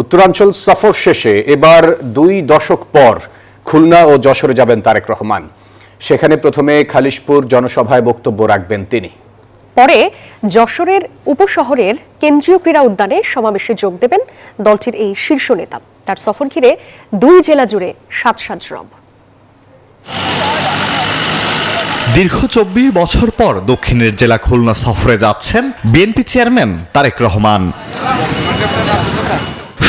উত্তরাঞ্চল সফর শেষে এবার 2 দশক পর খুলনা ও যশোরে যাবেন তারেক রহমান। সেখানে প্রথমে খালিশপুর জনসভায় বক্তব্য রাখবেন তিনি। পরে যশোরের উপশহরের কেন্দ্রীয় ক্রীড়া উদ্যানে সমাবেশে যোগ দেবেন দলটির এই শীর্ষ নেতা। তার সফর ঘিরে 2 জেলা জুড়ে সাজ রব। দীর্ঘ 24 বছর পর দক্ষিণের জেলা খুলনা সফরে যাচ্ছেন বিএনপি চেয়ারম্যান তারেক রহমান।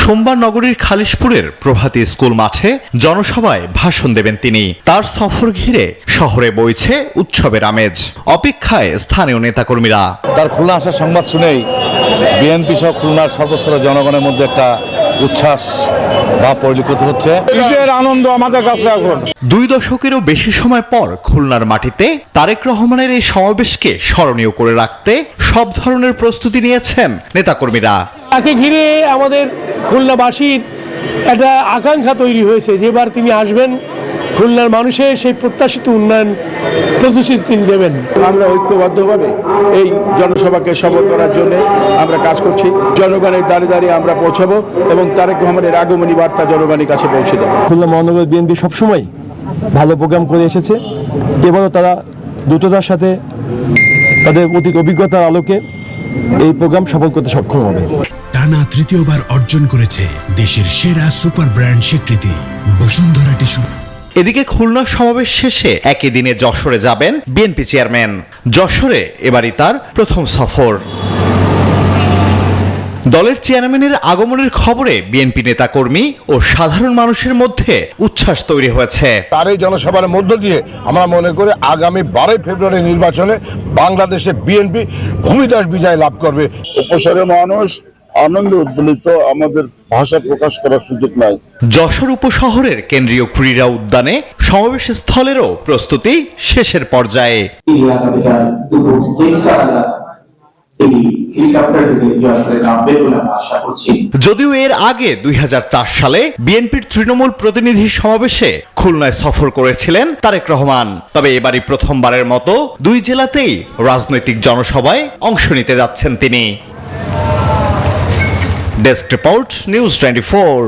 সোমবার নগরীর খালিশপুরের প্রভাতী স্কুল মাঠে জনসভায় ভাষণ দেবেন তিনি। তার সফর ঘিরে শহরে বইছে উৎসবের আমেজ। অপেক্ষায় স্থানীয় নেতাকর্মীরা। তার খুলনা আসার সংবাদ শুনেই বিএনপি সহ খুলনার সর্বস্তরের জনগণের মধ্যে একটা উচ্ছ্বাস ভাব পরিলক্ষিত হচ্ছে। ঈদের আনন্দ আমাদের কাছে এখন। 2 দশকেরও বেশি সময় পর খুলনার মাটিতে তারেক রহমানের এই সমাবেশকে স্মরণীয় করে রাখতে সব ধরনের প্রস্তুতি নিয়েছেন নেতাকর্মীরা। তাকে ঘিরে আমাদের খুলনাবাসীর একটা আকাঙ্ক্ষা তৈরি হয়েছে যে এবার তিনি আসবেন, খুলনার মানুষের সেই প্রত্যাশিত উন্নয়ন প্রতিশ্রুতি তিনি দেবেন। আমরা ঐক্যবদ্ধভাবে এই জনসভাকে সফল করার জন্য আমরা কাজ করছি। জনগণের দাঁড়িয়ে আমরা পৌঁছাবো এবং তারেক রহমানের আগমনী বার্তা জনগণের কাছে পৌঁছে দেবো। খুলনা মহানগর বিএনপি সবসময় ভালো প্রোগ্রাম করে এসেছে। এবারও তারা দ্রুততার সাথে তাদের অতীত অভিজ্ঞতার আলোকে এই প্রোগ্রাম সফল করতে সক্ষম হবে। টানা তৃতীয়বার অর্জন করেছে দেশের সেরা সুপার ব্র্যান্ড স্বীকৃতি বসুন্ধরা টিস্যু। এদিকে খুলনা সমাবেশ শেষে একই দিনে যশোরে যাবেন বিএনপি চেয়ারম্যান। যশোরে এবারই তার প্রথম সফর। দলের চেয়ারম্যানের আগমনের খবরে বিএনপি নেতাকর্মী ও সাধারণ মানুষের মধ্যে উচ্ছ্বাস তৈরি হয়েছে। তার এই জনসভার মধ্য দিয়ে আমরা মনে করি আগামী 12 ফেব্রুয়ারি নির্বাচনে বাংলাদেশে বিএনপি ভূমিদশ বিজয় লাভ করবে। উপশহরের মানুষ আনন্দ উদ্বেলিত, আমাদের ভাষা প্রকাশ করার সুযোগ নাই। যশোর উপশহরের কেন্দ্রীয় ক্রীড়া উদ্যানে সমাবেশ স্থলেরও প্রস্তুতি শেষের পর্যায়ে। যদিও এর আগে 2004 সালে বিএনপির তৃণমূল প্রতিনিধি সমাবেশে খুলনায় সফর করেছিলেন তারেক রহমান। তবে এবারই প্রথমবারের মতো 2 জেলাতেই রাজনৈতিক জনসভায় অংশ নিতে যাচ্ছেন তিনি। Desk report, news 24।